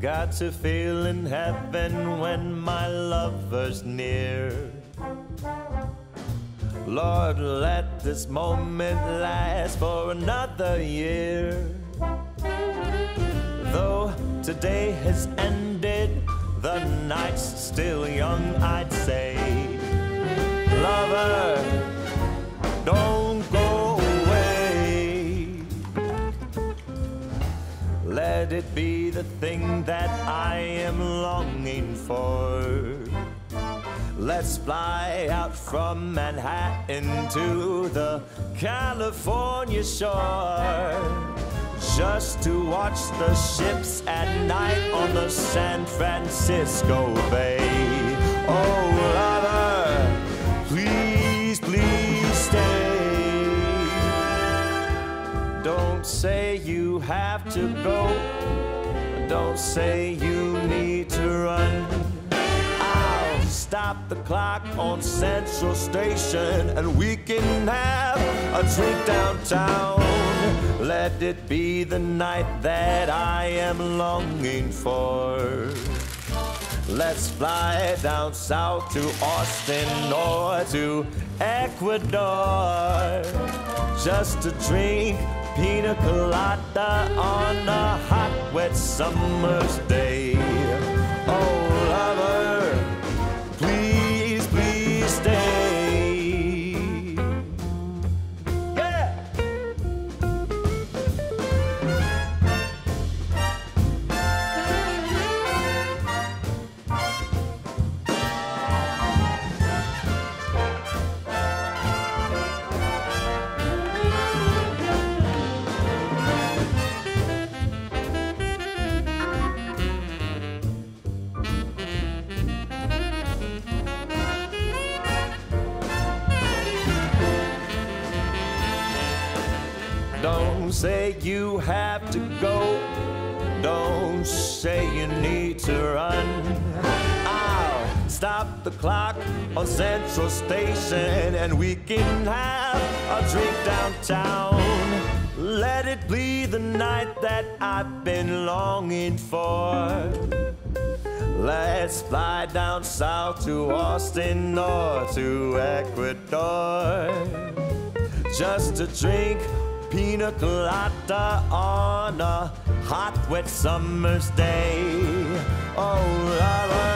got to feel in heaven when my lover's near. Lord, let this moment last for another year. Though today has ended, the night's still young, I'd say. Lover, don't go away. Let it be the thing that I am longing for. Let's fly out from Manhattan to the California shore, just to watch the ships at night on the San Francisco Bay. Oh, lover, please, please stay. Don't say you have to go. Don't say you need to run. I'll stop the clock on Central Station and we can have a drink downtown. Let it be the night that I am longing for. Let's fly down south to Austin or to Ecuador, just to drink pina colada on a hot, wet summer's day. Oh, lover, please, please stay. Don't say you have to go. Don't say you need to run. I'll stop the clock on Central Station and we can have a drink downtown. Let it be the night that I've been longing for. Let's fly down south to Austin or to Ecuador, just to drink pina colada on a hot, wet summer's day. Oh, lover,